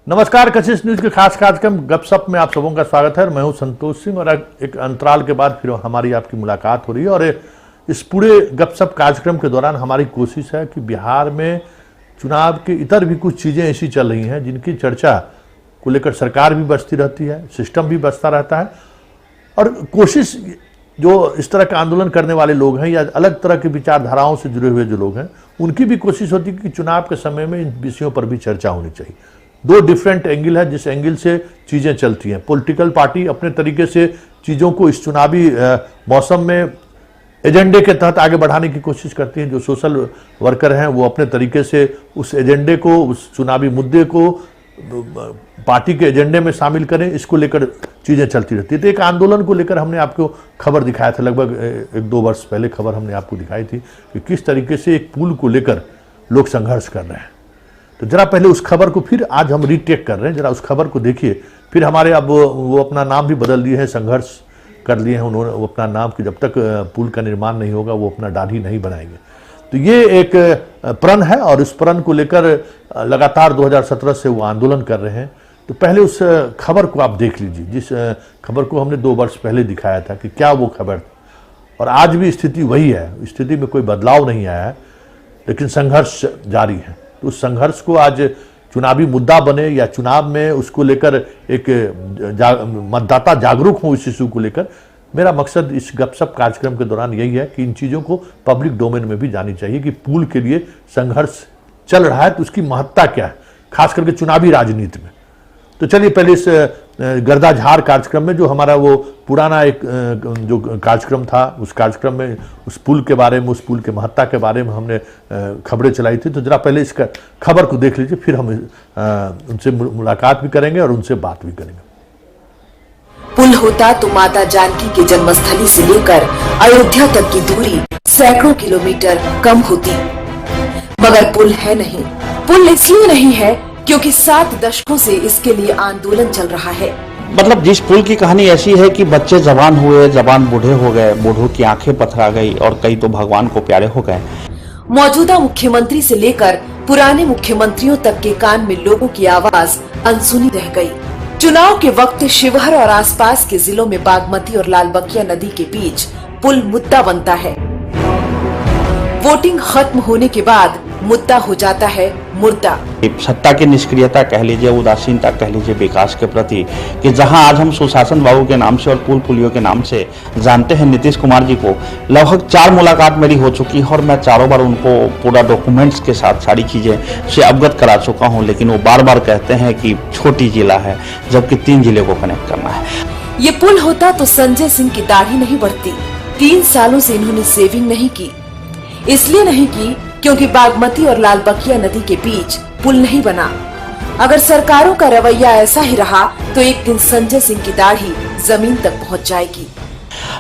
नमस्कार, कशिश न्यूज के खास कार्यक्रम गपशप में आप सबों का स्वागत है। मैं हूं संतोष सिंह और एक अंतराल के बाद फिर हमारी आपकी मुलाकात हो रही है। और इस पूरे गपशप कार्यक्रम के दौरान हमारी कोशिश है कि बिहार में चुनाव के इतर भी कुछ चीज़ें ऐसी चल रही हैं जिनकी चर्चा को लेकर सरकार भी बचती रहती है, सिस्टम भी बचता रहता है। और कोशिश जो इस तरह का आंदोलन करने वाले लोग हैं या अलग तरह की विचारधाराओं से जुड़े हुए जो लोग हैं, उनकी भी कोशिश होती है कि चुनाव के समय में इन विषयों पर भी चर्चा होनी चाहिए। दो डिफरेंट एंगल है जिस एंगल से चीज़ें चलती हैं। पॉलिटिकल पार्टी अपने तरीके से चीज़ों को इस चुनावी मौसम में एजेंडे के तहत आगे बढ़ाने की कोशिश करती हैं। जो सोशल वर्कर हैं वो अपने तरीके से उस एजेंडे को, उस चुनावी मुद्दे को पार्टी के एजेंडे में शामिल करें, इसको लेकर चीज़ें चलती रहती है। तो एक आंदोलन को लेकर हमने आपको खबर दिखाया था, लगभग 1-2 वर्ष पहले खबर हमने आपको दिखाई थी कि किस तरीके से एक पुल को लेकर लोग संघर्ष कर रहे हैं। तो जरा पहले उस खबर को फिर आज हम रीटेक कर रहे हैं, जरा उस खबर को देखिए। फिर हमारे अब वो अपना नाम भी बदल दिए हैं, संघर्ष कर लिए हैं उन्होंने वो अपना नाम कि जब तक पुल का निर्माण नहीं होगा वो अपना दाढ़ी नहीं बनाएंगे। तो ये एक प्रण है और इस प्रण को लेकर लगातार 2017 से वो आंदोलन कर रहे हैं। तो पहले उस खबर को आप देख लीजिए, जिस खबर को हमने 2 वर्ष पहले दिखाया था कि क्या वो खबर। और आज भी स्थिति वही है, स्थिति में कोई बदलाव नहीं आया है, लेकिन संघर्ष जारी है। तो उस संघर्ष को आज चुनावी मुद्दा बने या चुनाव में उसको लेकर एक मतदाता जागरूक हो इस इशू को लेकर, मेरा मकसद इस गपशप कार्यक्रम के दौरान यही है कि इन चीज़ों को पब्लिक डोमेन में भी जानी चाहिए कि पुल के लिए संघर्ष चल रहा है तो उसकी महत्ता क्या है, खास करके चुनावी राजनीति में। तो चलिए पहले इस गर्दाझार कार्यक्रम में, जो हमारा वो पुराना एक जो कार्यक्रम था, उस कार्यक्रम में उस पुल के बारे में, उस पुल के महत्ता के बारे में हमने खबरें चलाई थी। तो जरा पहले इस खबर को देख लीजिए, फिर हम उनसे मुलाकात भी करेंगे और उनसे बात भी करेंगे। पुल होता तो माता जानकी के जन्मस्थली से लेकर अयोध्या तक की दूरी सैकड़ों किलोमीटर कम होती, मगर पुल है नहीं। पुल इसलिए नहीं है क्योंकि 7 दशकों से इसके लिए आंदोलन चल रहा है। मतलब जिस पुल की कहानी ऐसी है कि बच्चे जवान हुए, जवान बूढ़े हो गए, बूढ़ों की आंखें पथरा गई और कई तो भगवान को प्यारे हो गए। मौजूदा मुख्यमंत्री से लेकर पुराने मुख्यमंत्रियों तक के कान में लोगों की आवाज अनसुनी रह गई। चुनाव के वक्त शिवहर और आसपास के जिलों में बागमती और लालबकिया नदी के बीच पुल मुद्दा बनता है। वोटिंग खत्म होने के बाद मुद्दा हो जाता है मुर्दा। सत्ता की निष्क्रियता कह लीजिए, उदासीनता कह लीजिए विकास के प्रति, कि जहां आज हम सुशासन बाबू के नाम से और पुल पुलियों के नाम से जानते हैं नीतीश कुमार जी को, लगभग 4 मुलाकात मेरी हो चुकी है और मैं चारों बार उनको पूरा डॉक्यूमेंट्स के साथ सारी चीजें से अवगत करा चुका हूं, लेकिन वो बार बार कहते हैं कि छोटी जिला है, जबकि 3 जिले को कनेक्ट करना है। ये पुल होता तो संजय सिंह की दाढ़ी नहीं बढ़ती। 3 सालों से इन्होंने सेविंग नहीं की, इसलिए नहीं की क्योंकि बागमती और लालबकिया नदी के बीच पुल नहीं बना। अगर सरकारों का रवैया ऐसा ही रहा तो एक दिन संजय सिंह की दाढ़ी जमीन तक पहुंच जाएगी।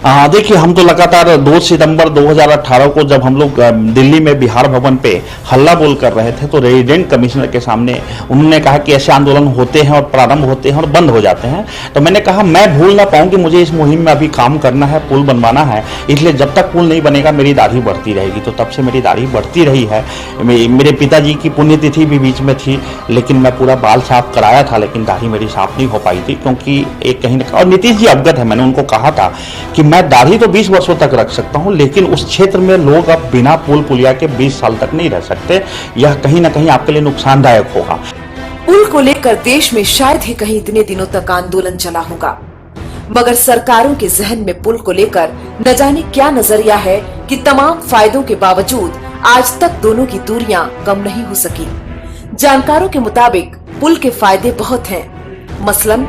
देखिए, हम तो लगातार 2 सितंबर 2018 को जब हम लोग दिल्ली में बिहार भवन पे हल्ला बोल कर रहे थे, तो रेजिडेंट कमिश्नर के सामने उन्होंने कहा कि ऐसे आंदोलन होते हैं और प्रारंभ होते हैं और बंद हो जाते हैं। तो मैंने कहा मैं भूल ना पाऊं कि मुझे इस मुहिम में अभी काम करना है, पुल बनवाना है, इसलिए जब तक पुल नहीं बनेगा मेरी दाढ़ी बढ़ती रहेगी। तो तब से मेरी दाढ़ी बढ़ती रही है। मेरे पिताजी की पुण्यतिथि भी बीच में थी, लेकिन मैं पूरा बाल साफ कराया था, लेकिन दाढ़ी मेरी साफ नहीं हो पाई थी, क्योंकि एक कहीं ना, और नीतीश जी अवगत है, मैंने उनको कहा था कि मैं दाढ़ी तो 20 वर्षों तक रख सकता हूं, लेकिन उस क्षेत्र में लोग अब बिना पुल पुलिया के 20 साल तक नहीं रह सकते। यह कहीं ना कहीं आपके लिए नुकसानदायक होगा। पुल को लेकर देश में शायद ही कहीं इतने दिनों तक आंदोलन चला होगा, मगर सरकारों के जहन में पुल को लेकर न जाने क्या नजरिया है कि तमाम फायदों के बावजूद आज तक दोनों की दूरियां कम नहीं हो सकी। जानकारों के मुताबिक पुल के फायदे बहुत हैं। मसलन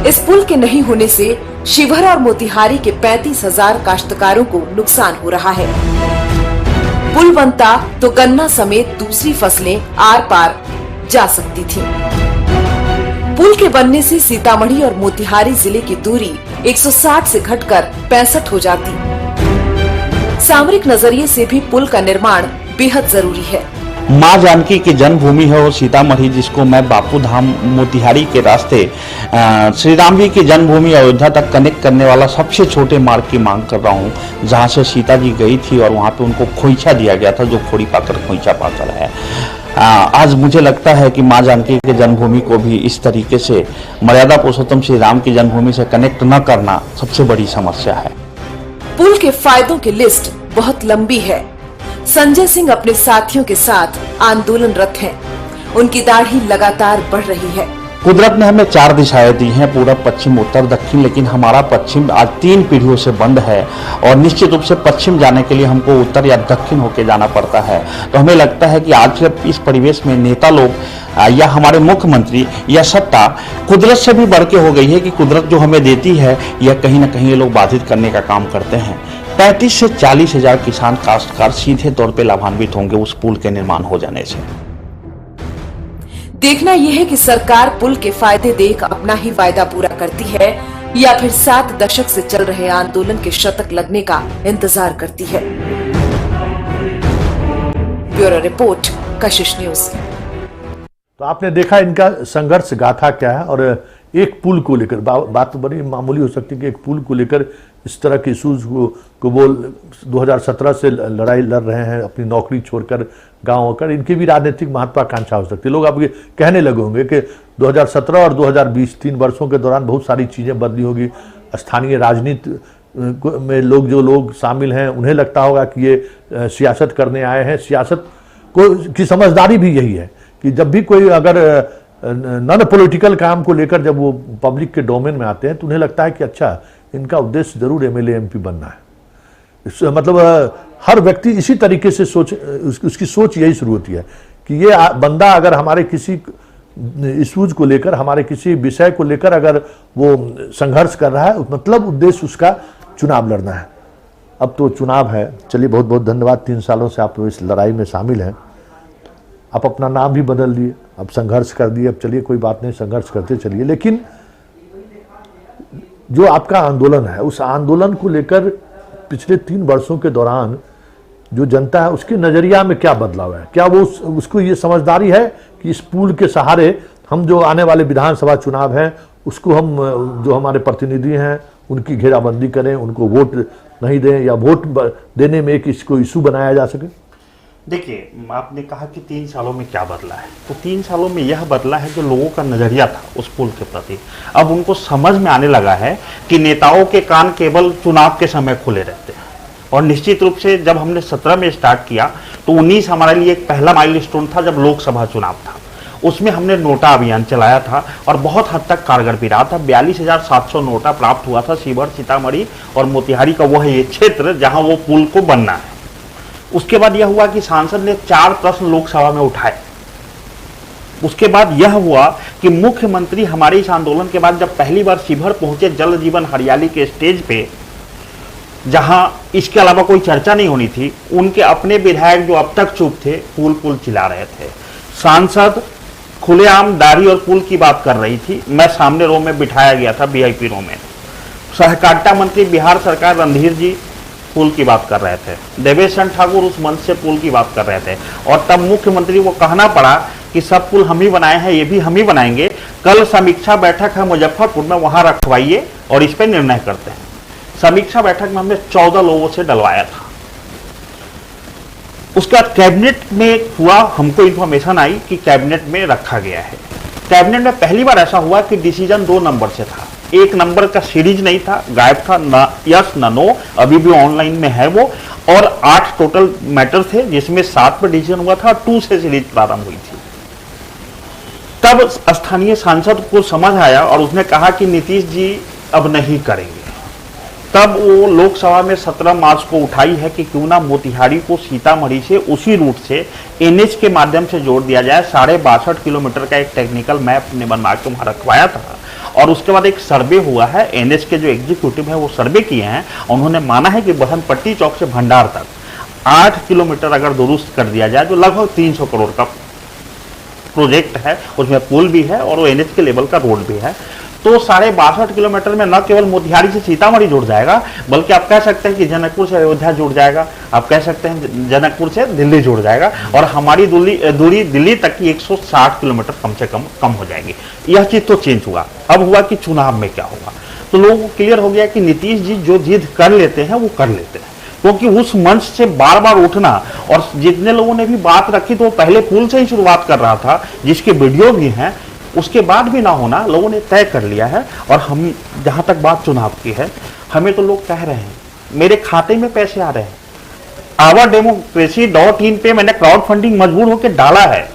इस पुल के नहीं होने से शिवहर और मोतिहारी के 35,000 काश्तकारों को नुकसान हो रहा है। पुल बनता तो गन्ना समेत दूसरी फसलें आर पार जा सकती थीं। पुल के बनने से सीतामढ़ी और मोतिहारी जिले की दूरी 160 से घटकर 65 हो जाती। सामरिक नजरिए से भी पुल का निर्माण बेहद जरूरी है। माँ जानकी की जन्मभूमि है और सीतामढ़ी, जिसको मैं बापू धाम मोतिहारी के रास्ते श्री राम जी की जन्मभूमि अयोध्या तक कनेक्ट करने वाला सबसे छोटे मार्ग की मांग कर रहा हूँ, जहाँ से सीता जी गई थी और वहाँ पे उनको खोइछा दिया गया था, जो खोड़ी पाकर खोइछा पाकर है। आज मुझे लगता है कि मां जानकी के जन्मभूमि को भी इस तरीके से मर्यादा पुरुषोत्तम श्री राम की जन्मभूमि से कनेक्ट न करना सबसे बड़ी समस्या है। पुल के फायदों की लिस्ट बहुत लंबी है। संजय सिंह अपने साथियों के साथ आंदोलनरत हैं। उनकी दाढ़ी लगातार बढ़ रही है। कुदरत ने हमें 4 दिशाएं दी हैं, पूरब, पश्चिम, उत्तर, दक्षिण, लेकिन हमारा पश्चिम आज 3 पीढ़ियों से बंद है और निश्चित रूप से पश्चिम जाने के लिए हमको उत्तर या दक्षिण होकर जाना पड़ता है। तो हमें लगता है कि आज के इस परिवेश में नेता लोग या हमारे मुख्यमंत्री या सत्ता कुदरत से भी बढ़ के हो गई है कि कुदरत जो हमें देती है यह कहीं ना कहीं ये लोग बाधित करने का काम करते हैं। 35 से 40 हजार किसान काश्तकार सीधे तौर पर लाभान्वित होंगे उस पुल के निर्माण हो जाने से। देखना यह है कि सरकार पुल के फायदे देख अपना ही वायदा पूरा करती है या फिर 7 दशक से चल रहे आंदोलन के शतक लगने का इंतजार करती है। ब्यूरो रिपोर्ट, कशिश न्यूज। तो आपने देखा इनका संघर्ष गाथा क्या है। और एक पुल को लेकर बात तो बड़ी मामूली हो सकती है कि एक पुल को लेकर इस तरह के इशूज को वो 2017 से लड़ाई लड़ रहे हैं, अपनी नौकरी छोड़कर गांव आकर। इनकी भी राजनीतिक महत्वाकांक्षा हो सकती है। लोग अब ये कहने लगे होंगे कि 2017 और 2020 3 वर्षों के दौरान बहुत सारी चीज़ें बदली होगी। स्थानीय राजनीति में लोग शामिल हैं, उन्हें लगता होगा कि ये सियासत करने आए हैं। सियासत की समझदारी भी यही है कि जब भी कोई अगर नॉन पॉलिटिकल काम को लेकर जब वो पब्लिक के डोमेन में आते हैं तो उन्हें लगता है कि अच्छा, इनका उद्देश्य जरूर एमएलए एमपी बनना है। मतलब हर व्यक्ति इसी तरीके से उसकी सोच यही शुरू होती है कि ये बंदा अगर हमारे किसी इशूज को लेकर, हमारे किसी विषय को लेकर अगर वो संघर्ष कर रहा है, मतलब उद्देश्य उसका चुनाव लड़ना है। अब तो चुनाव है। चलिए, बहुत बहुत धन्यवाद। 3 सालों से आप इस लड़ाई में शामिल हैं। आप अपना नाम भी बदल दिए, अब संघर्ष कर दिए। अब चलिए, कोई बात नहीं, संघर्ष करते चलिए। लेकिन जो आपका आंदोलन है, उस आंदोलन को लेकर पिछले 3 वर्षों के दौरान जो जनता है उसके नज़रिया में क्या बदलाव है? क्या वो उसको ये समझदारी है कि इस पुल के सहारे हम जो आने वाले विधानसभा चुनाव हैं उसको हम जो हमारे प्रतिनिधि हैं उनकी घेराबंदी करें, उनको वोट नहीं दें या वोट देने में एक इसको इशू बनाया जा सके? देखिए, आपने कहा कि 3 सालों में क्या बदला है, तो 3 सालों में यह बदला है जो लोगों का नजरिया था उस पुल के प्रति। अब उनको समझ में आने लगा है कि नेताओं के कान केवल चुनाव के समय खुले रहते हैं। और निश्चित रूप से जब हमने 17 में स्टार्ट किया तो 19 हमारे लिए एक पहला माइलस्टोन था जब लोकसभा चुनाव था। उसमें हमने नोटा अभियान चलाया था और बहुत हद तक कारगर भी रहा था। 42,700 नोटा प्राप्त हुआ था। शिवहर, सीतामढ़ी और मोतिहारी का वह ये क्षेत्र जहां वो पुल को बनना है। उसके बाद यह हुआ कि सांसद ने 4 प्रश्न लोकसभा में उठाए। उसके बाद यह हुआ कि मुख्यमंत्री हमारे इस आंदोलन के बाद जब पहली बार शिवहर पहुंचे जल जीवन हरियाली के स्टेज पे, जहां इसके अलावा कोई चर्चा नहीं होनी थी, उनके अपने विधायक जो अब तक चुप थे पुल चिल्ला रहे थे। सांसद खुलेआम दाढ़ी और पुल की बात कर रही थी। मैं सामने रो में बिठाया गया था, वीआईपी रो में। सहकारिता मंत्री बिहार सरकार रणधीर जी पुल की बात कर रहे थे। देवेश चंद्र ठाकुर उस मंच से पुल की बात कर रहे थे। और तब मुख्यमंत्री को कहना पड़ा कि सब पुल हम ही बनाए हैं, ये भी हम ही बनाएंगे। कल समीक्षा बैठक है मुजफ्फरपुर में, वहां रखवाइए और इस पर निर्णय करते हैं। समीक्षा बैठक में हमने 14 लोगों से डलवाया था। उसके बाद कैबिनेट में हुआ, हमको इंफॉर्मेशन आई कि कैबिनेट में रखा गया है। कैबिनेट में पहली बार ऐसा हुआ कि डिसीजन 2 नंबर से था। 1 नंबर का सीरीज नहीं था, गायब था, ना यस ना नो, अभी भी ऑनलाइन में है वो। और 8 टोटल मैटर थे जिसमें 7 पर डिसीजन हुआ था, 2 से सीरीज प्रारंभ हुई थी। तब स्थानीय सांसद को समझ आया और उसने कहा कि नीतीश जी अब नहीं करेंगे। तब वो लोकसभा में 17 मार्च को उठाई है कि क्यों ना मोतिहारी को सीतामढ़ी से उसी रूट से एनएच के माध्यम से जोड़ दिया जाए। 62.5 किलोमीटर का एक टेक्निकल मैप ने बनवा के वहां रखवाया था। और उसके बाद एक सर्वे हुआ है, एनएच के जो एग्जीक्यूटिव है वो सर्वे किए हैं। उन्होंने माना है कि बहनपट्टी चौक से भंडार तक 8 किलोमीटर अगर दुरुस्त कर दिया जाए, जो लगभग 300 करोड़ का प्रोजेक्ट है, उसमें पुल भी है और वो एनएच के लेवल का रोड भी है, तो 62.5 किलोमीटर में न केवल मोतिहारी से सीतामढ़ी जुड़ जाएगा, बल्कि आप कह सकते हैं कि जनकपुर से अयोध्या जुड़ जाएगा, आप कह सकते हैं जनकपुर से दिल्ली जुड़ जाएगा और हमारी दूरी दिल्ली तक की 160 किलोमीटर कम से कम हो जाएगी। यह चीज तो चेंज हुआ। अब हुआ कि चुनाव में क्या होगा, तो लोगों को क्लियर हो गया कि नीतीश जी जो जिद कर लेते हैं वो कर लेते हैं। क्योंकि उस मंच से बार बार उठना, और जितने लोगों ने भी बात रखी तो वो पहले पुल से ही शुरुआत कर रहा था, जिसके वीडियो भी हैं, उसके बाद भी ना होना लोगों ने तय कर लिया है। और हम जहां तक बात चुनाव की है, हमें तो लोग कह रहे हैं मेरे खाते में पैसे आ रहे हैं, awademocracy.in पे मैंने क्राउड फंडिंग मजबूर होकर डाला है,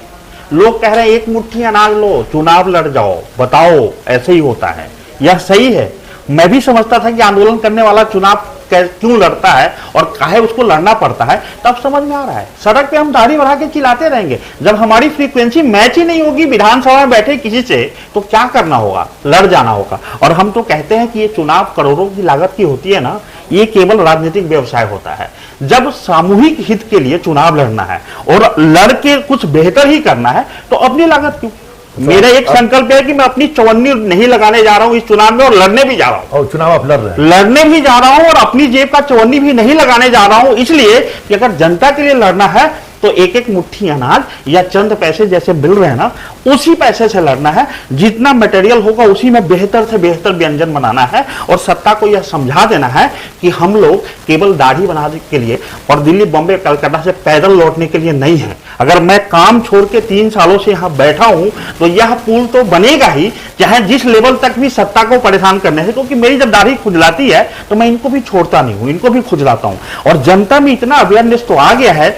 लोग कह रहे हैं एक मुट्ठी अनाज लो, चुनाव लड़ जाओ, बताओ ऐसे ही होता है। यह सही है। मैं भी समझता था कि आंदोलन करने वाला चुनाव क्यों लड़ता है और काहे उसको लड़ना पड़ता है, तब समझ में आ रहा है। सड़क पे हम दाढ़ी बढ़ा के चिल्लाते रहेंगे, जब हमारी फ्रीक्वेंसी मैच ही नहीं होगी विधानसभा में बैठे किसी से, तो क्या करना होगा, लड़ जाना होगा। और हम तो कहते हैं कि ये चुनाव करोड़ों की लागत की होती है ना, ये केवल राजनीतिक व्यवसाय होता है। जब सामूहिक हित के लिए चुनाव लड़ना है और लड़ के कुछ बेहतर ही करना है, तो अपनी लागत क्यों। मेरा एक संकल्प है कि मैं अपनी चवन्नी नहीं लगाने जा रहा हूं इस चुनाव में, और लड़ने भी जा रहा हूं। और चुनाव आप लड़ रहे हैं? लड़ने भी जा रहा हूं और अपनी जेब का चवन्नी भी नहीं लगाने जा रहा हूं, इसलिए कि अगर जनता के लिए लड़ना है तो एक एक मुट्ठी अनाज या चंद पैसे जैसे मिल रहे हैं ना, उसी पैसे से लड़ना है। जितना मटेरियल होगा उसी में बेहतर से बेहतर व्यंजन बनाना है, और सत्ता को यह समझा देना है कि हम लोग केवल दाढ़ी बनाने के लिए और दिल्ली, बॉम्बे, कलकत्ता से पैदल लौटने के लिए नहीं है। अगर मैं काम छोड़ के 3 सालों से यहां बैठा हूं तो यह पुल तो बनेगा ही, चाहे जिस लेवल तक भी सत्ता को परेशान करने से, क्योंकि मेरी जब दाढ़ी खुजलाती है तो मैं इनको भी छोड़ता नहीं हूं, इनको भी खुजलाता हूं। और जनता में इतना अवेयरनेस तो आ गया है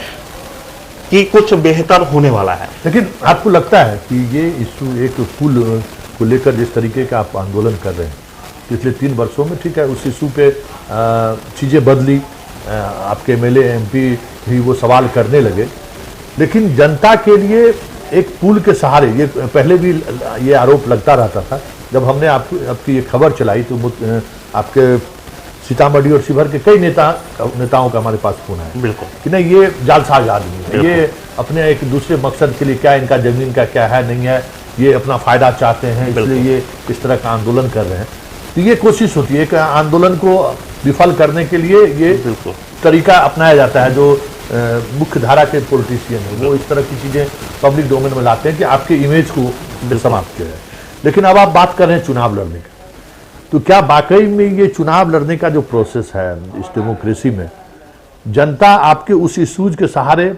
कि कुछ बेहतर होने वाला है। लेकिन आपको लगता है कि ये इशू, एक पुल को लेकर जिस तरीके का आप आंदोलन कर रहे हैं पिछले 3 वर्षों में, ठीक है, उस इशू पे चीज़ें बदली, आपके एमएलए एमपी भी वो सवाल करने लगे, लेकिन जनता के लिए एक पुल के सहारे, ये पहले भी ये आरोप लगता रहता था। जब हमने आपकी ये खबर चलाई तो आपके सीतामढ़ी और शिवहर के कई नेताओं का हमारे पास फोन है, बिल्कुल, कि नहीं ये जालसाज आदमी है, ये अपने एक दूसरे मकसद के लिए, क्या इनका जमीन का क्या है नहीं है, ये अपना फायदा चाहते हैं, इसलिए ये इस तरह का आंदोलन कर रहे हैं। तो ये कोशिश होती है एक आंदोलन को विफल करने के लिए, ये तरीका अपनाया जाता है। जो मुख्य धारा के पॉलिटिशियन है वो इस तरह की चीजें पब्लिक डोमेन में लाते हैं कि आपके इमेज को समाप्त किया जाए। लेकिन अब आप बात कर रहे हैं चुनाव लड़ने का, तो क्या वाकई में ये चुनाव लड़ने का जो प्रोसेस है इस डेमोक्रेसी में, जनता आपके उस इशूज के सहारे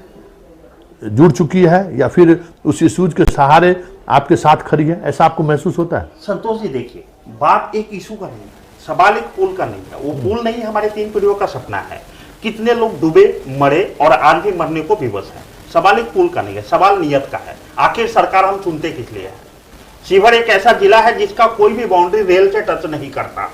जुड़ चुकी है या फिर उस इशूज के सहारे आपके साथ खड़ी है, ऐसा आपको महसूस होता है? संतोष जी देखिए, बात एक इशू का नहीं है, सवाल एक पुल का नहीं है। वो पुल नहीं हमारे 3 पीढ़ियों का सपना है। कितने लोग डूबे, मरे और आज भी मरने को विवश है। सवाल एक पुल का नहीं है, सवाल नियत का है। आखिर सरकार हम चुनते किस लिए है? शिवहर एक ऐसा जिला है जिसका कोई भी बाउंड्री रेल से टच नहीं करता।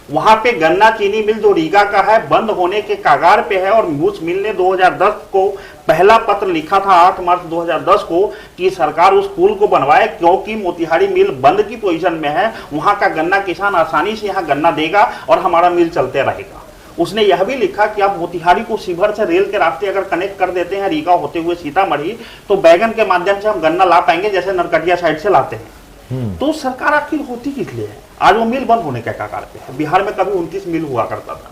वहां पे गन्ना चीनी मिल जो रीगा का है बंद होने के कगार पे है, और उस मिल ने 2010 को पहला पत्र लिखा था 8 मार्च 2010 को कि सरकार उस पुल को बनवाए, क्योंकि मोतिहारी मिल बंद की पोजीशन में है। वहां का गन्ना किसान आसानी से यहाँ गन्ना देगा और हमारा मिल चलते रहेगा। उसने यह भी लिखा कि आप मोतिहारी को शिवहर से रेल के रास्ते अगर कनेक्ट कर देते हैं रीगा होते हुए सीतामढ़ी, तो बैगन के माध्यम से हम गन्ना ला पाएंगे जैसे नरकटिया साइड से लाते हैं। तो सरकार आखिर होती किस लिए है? आज वो मिल बंद होने के कगार पे है। बिहार में कभी 29 मिल हुआ करता था,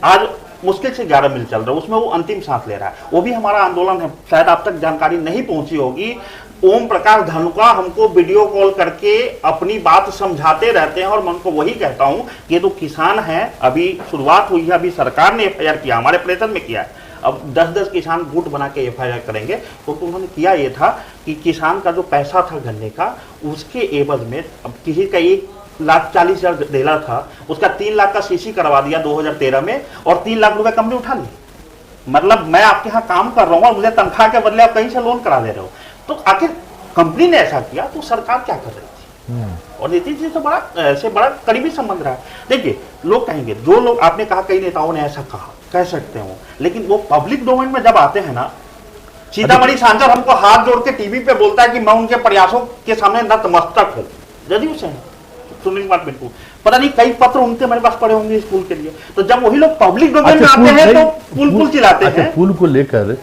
आज मुश्किल से 11 मिल चल रहा है, उसमें वो अंतिम सांस ले रहा है। वो भी हमारा आंदोलन है। शायद आप तक जानकारी नहीं पहुंची होगी, ओम प्रकाश धनुका हमको वीडियो कॉल करके अपनी बात समझाते रहते हैं, और मैं उनको वही कहता हूं कि ये तो किसान है, अभी शुरुआत हुई है, अभी सरकार ने एफआईआर किया, हमारे प्रयत्न में किया है। अब 10-10 किसान गुट बना के एफआईआर करेंगे, तो उन्होंने किया ये था कि किसान का जो पैसा था गन्ने का, उसके एवज में अब किसी का 1,40,000 डेलर था, उसका 3 लाख का सीसी करवा दिया 2013 में, और 3 लाख रुपए कंपनी उठा ली। मतलब मैं आपके यहाँ काम कर रहा हूँ और मुझे तनख्वाह के बदले आप कहीं से लोन करा दे रहे हो। तो आखिर कंपनी ने ऐसा किया तो सरकार क्या कर रही थी? और नीतीश जी से बड़ा करीबी संबंध रहा है। देखिए, लोग कहेंगे, जो लोग आपने कहा कई नेताओं ने ऐसा कहा, कह सकते हो, लेकिन वो पब्लिक डोमेन में जब आते हैं ना, सीतामढ़ी सांसद हमको हाथ जोड़ के टीवी पे बोलता है कि मैं उनके प्रयासों के सामने नतमस्तक हूं, जदयू से है सुनील कुमार बिल्कुल, पता नहीं कई पत्र उनके मेरे पास पड़े होंगे इस पुल के लिए। तो जब वही लोग पब्लिक डोमेन में आते हैं तो पुल चिल्लाते हैं। पुल को लेकर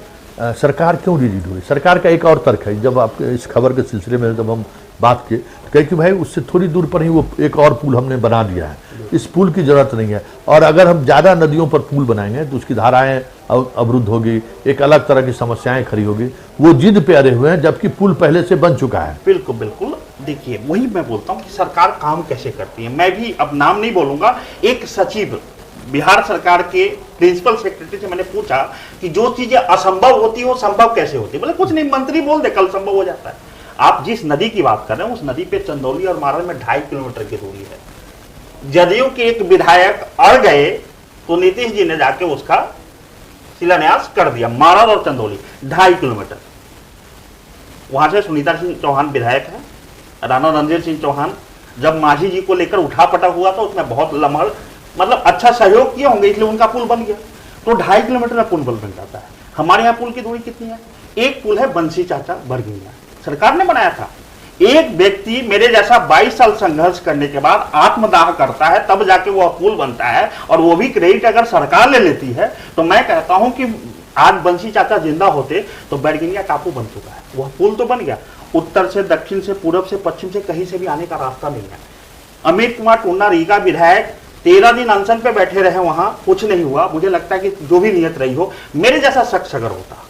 सरकार क्यों रिजिड हुई? सरकार का एक और तर्क है, जब आप इस खबर के सिलसिले में जब हम बात किए, कहे कि भाई उससे थोड़ी दूर पर ही वो एक और पुल हमने बना दिया है, इस पुल की जरूरत नहीं है, और अगर हम ज़्यादा नदियों पर पुल बनाएंगे तो उसकी धाराएं अवरुद्ध होगी, एक अलग तरह की समस्याएं खड़ी होगी। वो जिद पे अड़े हुए हैं, जबकि पुल पहले से बन चुका है। बिल्कुल बिल्कुल। देखिए, वही मैं बोलता हूँ कि सरकार काम कैसे करती है। मैं भी अब नाम नहीं बोलूंगा, एक सचिव बिहार सरकार के प्रिंसिपल सेक्रेटरी से मैंने पूछा कि जो चीजें असंभव होती है वो संभव कैसे होती है। बोले कुछ नहीं, मंत्री बोल दे कल संभव हो जाता है। आप जिस नदी की बात कर रहे हैं उस नदी पे चंदौली और मारल में 2.5 किलोमीटर की दूरी है। जदयू के एक विधायक अड़ गए तो नीतीश जी ने जाके उसका शिलान्यास कर दिया। मारल और चंदौली 2.5 किलोमीटर। वहां से सुनीता सिंह चौहान विधायक है, राणा रणधीर सिंह चौहान जब मांझी जी को लेकर उठापटक हुआ था उसमें बहुत लम्हा मतलब अच्छा सहयोग किए होंगे, इसलिए उनका पुल बन गया। तो 2.5 किलोमीटर में पुल बन जाता है। हमारे यहाँ पुल की दूरी कितनी है? एक पुल है बंसी चाचा बरगिया, सरकार ने बनाया था। एक व्यक्ति मेरे जैसा 22 साल संघर्ष करने के बाद आत्मदाह करता है तब जाके वह पुल बनता है, और वो भी क्रेडिट अगर सरकार ले लेती है। तो मैं कहता हूं कि आज बंसी चाचा जिंदा होते तो बैरगिनिया टापू बन चुका है। वह पुल तो बन गया। उत्तर से, दक्षिण से, पूरब से, पश्चिम से कहीं से भी आने का रास्ता नहीं है। अमित कुमार टुन्ना रीगा विधायक 13 दिन अनशन पे बैठे रहे, वहां कुछ नहीं हुआ। मुझे लगता है कि जो भी नियत रही हो, मेरे जैसा शख्स अगर होता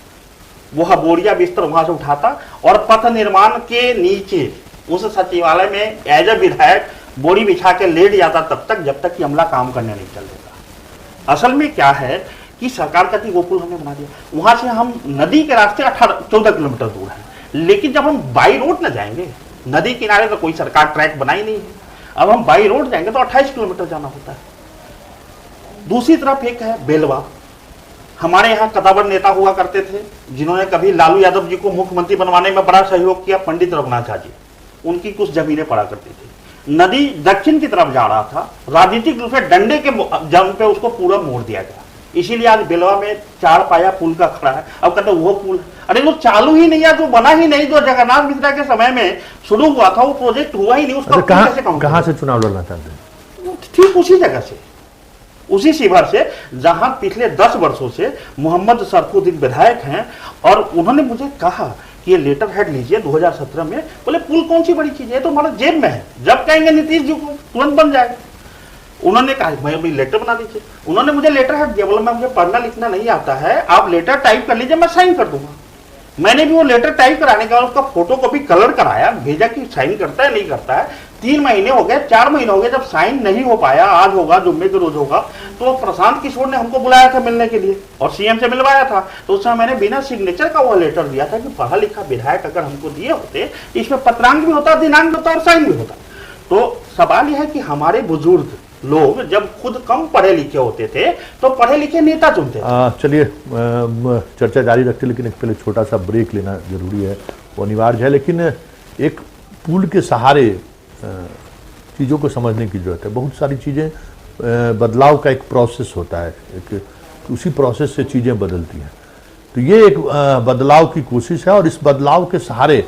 वह बोरिया बिस्तर वहां से उठाता और पथ निर्माण के नीचे उस सचिवालय में एज ए विधायक बोरी बिछा के लेट जाता तब तक जब तक कि अमला काम करने नहीं चल देता। असल में क्या है कि सरकार कहती वो पुल हमने बना दिया, वहां से हम नदी के रास्ते 14 किलोमीटर दूर है। लेकिन जब हम बाई रोड न जाएंगे, नदी किनारे तो कोई सरकार ट्रैक बनाई नहीं है, अब हम बाई रोड जाएंगे तो 28 किलोमीटर जाना होता है। दूसरी तरफ एक है बेलवा। हमारे यहाँ कदावर नेता हुआ करते थे जिन्होंने कभी लालू यादव जी को मुख्यमंत्री बनवाने में बड़ा सहयोग किया, पंडित रघुनाथ झा जी। उनकी कुछ जमीनें पड़ा करती थी। नदी दक्षिण की तरफ जा रहा था, राजनीतिक रूप से डंडे के जम पे उसको पूरा मोड़ दिया गया। इसीलिए आज बेलवा में 4 पाया पुल का खड़ा है। अब कहते वो पुल, अरे वो चालू ही नहीं है, जो बना ही नहीं, जो जगन्नाथ मिश्रा के समय में शुरू हुआ था वो प्रोजेक्ट हुआ ही नहीं। उसका कहां से चुनाव लड़ना चाहते हैं? ठीक उसी जगह से, उसी शिविर से जहां पिछले 10 वर्षों से मोहम्मद सरफुद्दीन विधायक हैं। और उन्होंने मुझे कहा कि ये लेटर हेड लीजिए 2017 में। बोले पुल कौन सी बड़ी चीज है, तो हमारा जेब में है, जब कहेंगे नीतीश जी को तुरंत बन जाएगा। उन्होंने कहा मैं अभी लेटर बना दीजिए। उन्होंने मुझे लेटर हेड दिया। बोला मैं मुझे पढ़ना लिखना नहीं आता है, आप लेटर टाइप कर लीजिए, मैं साइन कर दूंगा। मैंने भी वो लेटर टाइप कराने के बाद उसका फोटो कॉपी कलर कराया, भेजा कि साइन करता है नहीं करता है। 3 महीने हो गए, 4 महीने हो गए, जब साइन नहीं हो पाया, आज होगा, जुम्मे के रोज होगा, तो प्रशांत किशोर ने हमको बुलाया था मिलने के लिए और सीएम से मिलवाया था। तो उस समय मैंने बिना सिग्नेचर का वो लेटर दिया था कि पढ़ा लिखा विधायक अगर हमको दिए होते, इसमें पत्रांक भी होता, दिनांक भी होता और साइन भी होता। तो सवाल यह है कि हमारे बुजुर्ग लोग जब खुद कम पढ़े लिखे होते थे तो पढ़े लिखे नेता चुनते थे। चलिए चर्चा जारी रखते, लेकिन एक पहले छोटा सा ब्रेक लेना जरूरी है, वो अनिवार्य है। लेकिन एक पुल के सहारे चीज़ों को समझने की जरूरत है। बहुत सारी चीज़ें बदलाव का एक प्रोसेस होता है, एक उसी प्रोसेस से चीज़ें बदलती हैं। तो ये एक बदलाव की कोशिश है और इस बदलाव के सहारे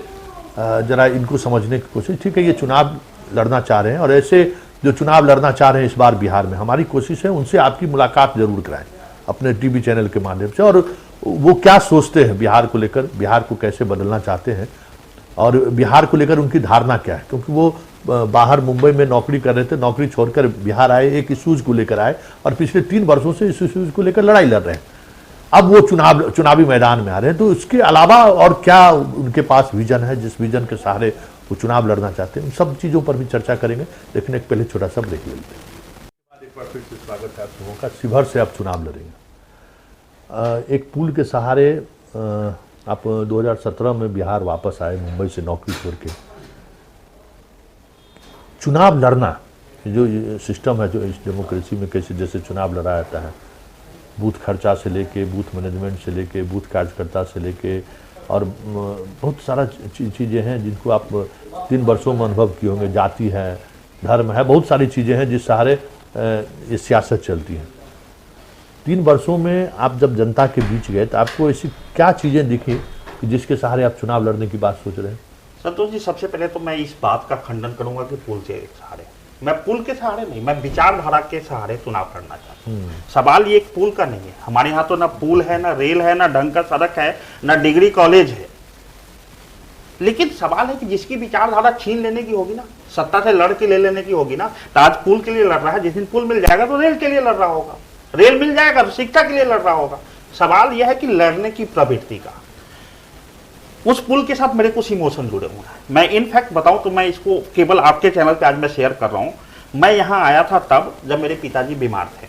जरा इनको समझने की कोशिश। ठीक है, ये चुनाव लड़ना चाह रहे हैं और ऐसे जो चुनाव लड़ना चाह रहे हैं इस बार बिहार में, हमारी कोशिश है उनसे आपकी मुलाकात जरूर कराएं अपने टीवी चैनल के माध्यम से, और वो क्या सोचते हैं बिहार को लेकर, बिहार को कैसे बदलना चाहते हैं और बिहार को लेकर उनकी धारणा क्या है। क्योंकि वो बाहर मुंबई में नौकरी कर रहे थे, नौकरी छोड़कर बिहार आए, एक इशूज को लेकर आए और पिछले 3 वर्षों से इस इशूज को लेकर लड़ाई लड़ रहे हैं। अब वो चुनावी मैदान में आ रहे हैं। तो इसके अलावा और क्या उनके पास विजन है, जिस विजन के सहारे वो चुनाव लड़ना चाहते हैं, उन सब चीज़ों पर भी चर्चा करेंगे। लेकिन एक पहले छोटा सा ब्रेक ले लेते हैं। एक बार फिर से स्वागत है आप लोगों का। शिवहर से आप चुनाव लड़ेंगे। एक पुल के सहारे आप 2017 में बिहार वापस आए मुंबई से नौकरी छोड़ के। चुनाव लड़ना जो सिस्टम है, जो इस डेमोक्रेसी में कैसे जैसे चुनाव लड़ा जाता है, बूथ खर्चा से लेके, बूथ मैनेजमेंट से लेके, बूथ कार्यकर्ता से लेके, और बहुत सारा चीज़ें हैं जिनको आप 3 वर्षों में अनुभव किए होंगे। जाति है, धर्म है, बहुत सारी चीज़ें हैं जिस सहारे ये सियासत चलती है। 3 वर्षों में आप जब जनता के बीच गए तो आपको ऐसी क्या चीज़ें दिखी कि जिसके सहारे आप चुनाव लड़ने की बात सोच रहे हैं? संतोष जी, सबसे पहले तो मैं इस बात का खंडन करूंगा कि पुल के सहारे, मैं पुल के सहारे नहीं, मैं विचारधारा के सहारे चुनाव लड़ना चाहता हूँ। सवाल ये एक पुल का नहीं है। हमारे यहाँ तो ना पुल है, ना रेल है, ना ढंग का सड़क है, ना डिग्री कॉलेज है। लेकिन सवाल है कि जिसकी विचारधारा छीन लेने की होगी ना, सत्ता से लड़ के ले लेने की होगी ना, तो आज पुल के लिए लड़ रहा है, जिस दिन पुल मिल जाएगा तो रेल के लिए लड़ रहा होगा, रेल मिल जाएगा तो शिक्षा के लिए लड़ रहा होगा। सवाल यह है कि लड़ने की प्रवृत्ति का। उस पुल के साथ मेरे कुछ इमोशन जुड़े हुए हैं। मैं इनफैक्ट बताऊं तो मैं इसको केवल आपके चैनल पे आज मैं शेयर कर रहा हूं। मैं यहां आया था तब जब मेरे पिताजी बीमार थे।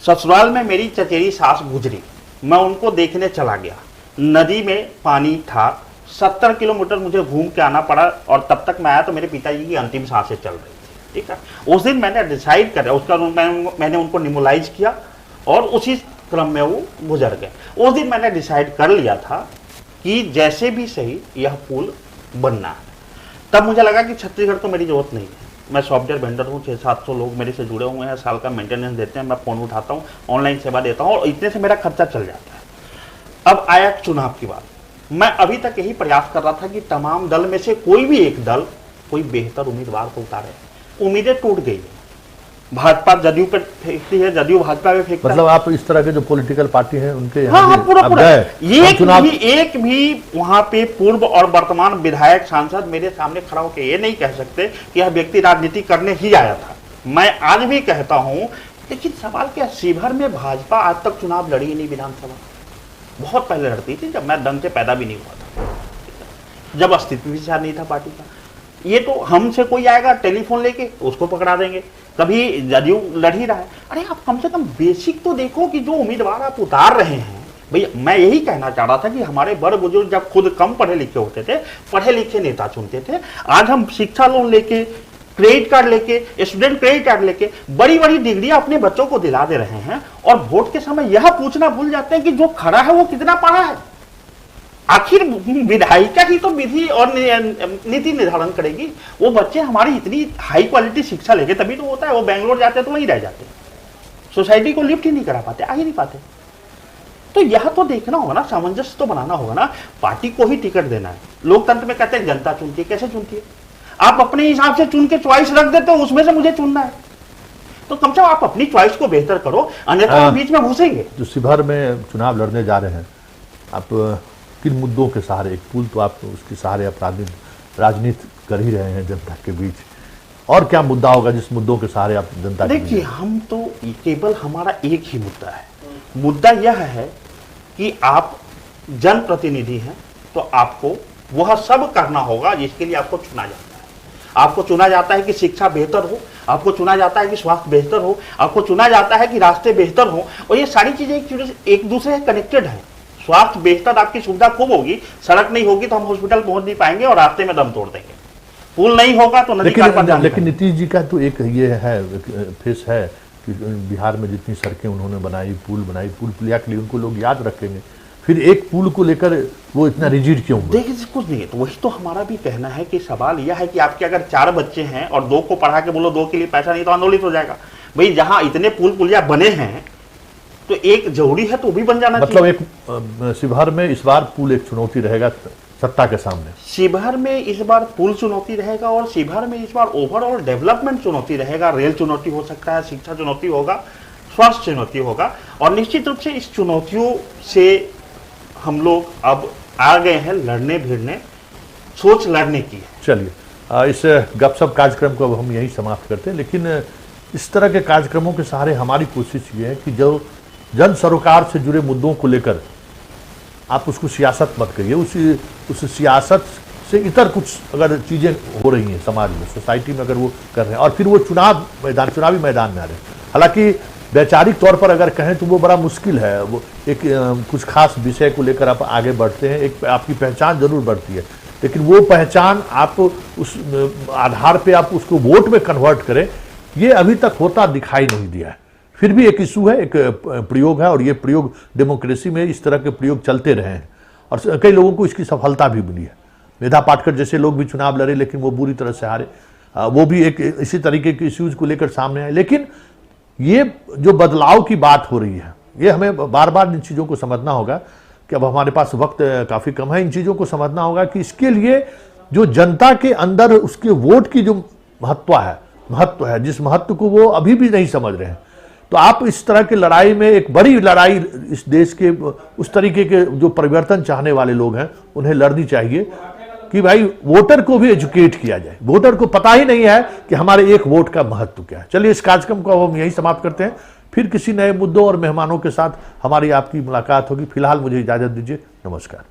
ससुराल में मेरी चचेरी सास गुजरी, मैं उनको देखने चला गया। नदी में पानी था, 70 किलोमीटर मुझे घूम के आना पड़ा, और तब तक मैं आया तो मेरे पिताजी की अंतिम सांसें चल रही थी। ठीक है, उस दिन मैंने डिसाइड कर, उसका मैंने उनको निमोलाइज किया और उसी क्रम में वो गुजर गए। उस दिन मैंने डिसाइड कर लिया था कि जैसे भी सही यह पुल बनना है। तब मुझे लगा कि छत्तीसगढ़ तो मेरी जरूरत नहीं है, मैं सॉफ्टवेयर वेंडर हूँ, 600-700 लोग मेरे से जुड़े हुए हैं, साल का मेंटेनेंस देते हैं, मैं फ़ोन उठाता हूँ, ऑनलाइन सेवा देता हूँ, और इतने से मेरा खर्चा चल जाता है। अब आया चुनाव की बात, मैं अभी तक यही प्रयास कर रहा था कि तमाम दल में से कोई भी एक दल कोई बेहतर उम्मीदवार को उतारे। उम्मीदें टूट गई, भाजपा जदयू पे फेंकती है, जदयू भाजपा पे फेंकता है। मतलब आप इस तरह के जो पॉलिटिकल पार्टी हैं उनके हाँ, यहाँ हाँ, पूरा आप पूरा गए, एक भी वहां पे पूर्व और वर्तमान विधायक सांसद मेरे सामने खड़ा होकर ये नहीं कह सकते कि यह व्यक्ति राजनीति करने ही आया था। मैं आज भी कहता हूं, लेकिन सवाल क्या, शिवहर में भाजपा आज तक चुनाव लड़ी ही नहीं विधानसभा। बहुत पहले लड़ती थी, जब मैं ढंग से पैदा भी नहीं हुआ था, जब अस्तित्व भी नहीं था पार्टी का। ये तो हमसे कोई आएगा टेलीफोन लेके, उसको पकड़ा देंगे। कभी जदयू लड़ ही रहा है, अरे आप कम से कम बेसिक तो देखो कि जो उम्मीदवार आप उतार रहे हैं। भैया मैं यही कहना चाह रहा था कि हमारे बड़ बुजुर्ग जब खुद कम पढ़े लिखे होते थे, पढ़े लिखे नेता चुनते थे। आज हम शिक्षा लोन लेके, क्रेडिट कार्ड लेके, स्टूडेंट क्रेडिट कार्ड लेके बड़ी बड़ी डिग्रियां अपने बच्चों को दिला दे रहे हैं, और वोट के समय यह पूछना भूल जाते हैं कि जो खड़ा है वो कितना पढ़ा है। आखिर विधायिका ही तो विधि और नीति निर्धारण करेगी। वो बच्चे हमारी इतनी हाई क्वालिटी शिक्षा लेके तभी तो होता है, वो बेंगलोर जाते तो वहीं रह जाते, सोसाइटी को लिफ्ट ही नहीं करा पाते, आ ही नहीं पाते। तो यह तो देखना होगा ना, सामंजस्य तो बनाना होगा ना। पार्टी को ही टिकट देना है। लोकतंत्र में कहते हैं जनता चुनती है, कैसे चुनती है? आप अपने हिसाब से चुन के चॉइस रख देते हो, उसमें से मुझे चुनना है, तो कम से कम आप अपनी चॉइस को बेहतर करो, अन्यथा बीच में घुसेंगे। जो शिवहर में चुनाव लड़ने जा रहे हैं, आप किन मुद्दों के सहारे, एक पुल तो आप उसके सहारे अपराधी राजनीति कर ही रहे हैं जनता के बीच, और क्या मुद्दा होगा जिस मुद्दों के सहारे आप जनता के बीच? देखिए, हम तो केवल हमारा एक ही मुद्दा है। मुद्दा यह है कि आप जनप्रतिनिधि हैं, तो आपको वह सब करना होगा जिसके लिए आपको चुना जाता है। आपको चुना जाता है कि शिक्षा बेहतर हो, आपको चुना जाता है कि स्वास्थ्य बेहतर हो, आपको चुना जाता है कि रास्ते बेहतर हो, और ये सारी चीजें एक दूसरे से कनेक्टेड हैं। स्वास्थ्य बेहतर, आपकी सुविधा खूब होगी, सड़क नहीं होगी तो हम हॉस्पिटल पहुंच नहीं पाएंगे और रास्ते में दम तोड़ देंगे। पुल नहीं होगा तो नदी पार पर लेकिन नीतीश जी का तो एक ये है, फेस है कि बिहार में जितनी सड़कें उन्होंने बनाई, पुल बनाई, पुल पुलिया के लिए उनको लोग याद रखेंगे। फिर एक पुल को लेकर वो इतना रिजिड क्यों? देखिए, कुछ नहीं है, तो वही तो हमारा भी कहना है कि सवाल यह है कि आपके अगर 4 बच्चे हैं और 2 को पढ़ा के बोलो 2 के लिए पैसा नहीं, तो आंदोलित हो जाएगा। भाई जहां इतने पुल पुलिया बने हैं तो एक जरूरी है तो भी बन जाना मतलब चाहिए। एक शिवहर में इस बार पुल एक चुनौती रहेगा सत्ता के सामने। शिवहर में इस बार पुल चुनौती रहेगा, और शिवहर में इस बार ओवरऑल डेवलपमेंट चुनौती रहेगा। रेल चुनौती हो सकता है, शिक्षा चुनौती होगा, स्वास्थ्य चुनौती होगा, और निश्चित रूप से इस चुनौतियों से हम लोग अब आ गए हैं लड़ने भिड़ने, सोच लड़ने की। चलिए, इस गपशप कार्यक्रम को अब हम यही समाप्त करते हैं, लेकिन इस तरह के कार्यक्रमों के सहारे हमारी कोशिश ये है कि जो जन सरोकार से जुड़े मुद्दों को लेकर आप उसको सियासत मत करिए, उस सियासत से इतर कुछ अगर चीज़ें हो रही हैं समाज में, सोसाइटी में, अगर वो कर रहे हैं और फिर वो चुनावी मैदान में आ रहे हैं। हालांकि वैचारिक तौर पर अगर कहें तो वो बड़ा मुश्किल है। वो एक कुछ खास विषय को लेकर आप आगे बढ़ते हैं, एक आपकी पहचान जरूर बढ़ती है, लेकिन वो पहचान आप उस आधार पे आप उसको वोट में कन्वर्ट करें, ये अभी तक होता दिखाई नहीं दिया है। फिर भी एक इशू है, एक प्रयोग है, और ये प्रयोग डेमोक्रेसी में इस तरह के प्रयोग चलते रहे हैं और कई लोगों को इसकी सफलता भी मिली है। मेधा पाटकर जैसे लोग भी चुनाव लड़े लेकिन वो बुरी तरह से हारे, वो भी एक इसी तरीके के इश्यूज को लेकर सामने आए। लेकिन ये जो बदलाव की बात हो रही है, ये हमें बार बार इन चीज़ों को समझना होगा कि अब हमारे पास वक्त काफ़ी कम है। इन चीज़ों को समझना होगा कि इसके लिए जो जनता के अंदर उसके वोट की जो महत्व है, जिस महत्व को वो अभी भी नहीं समझ रहे हैं, तो आप इस तरह की लड़ाई में, एक बड़ी लड़ाई इस देश के उस तरीके के जो परिवर्तन चाहने वाले लोग हैं उन्हें लड़नी चाहिए कि भाई वोटर को भी एजुकेट किया जाए। वोटर को पता ही नहीं है कि हमारे एक वोट का महत्व क्या है। चलिए, इस कार्यक्रम को अब हम यहीं समाप्त करते हैं, फिर किसी नए मुद्दों और मेहमानों के साथ हमारी आपकी मुलाकात होगी। फिलहाल मुझे इजाजत दीजिए, नमस्कार।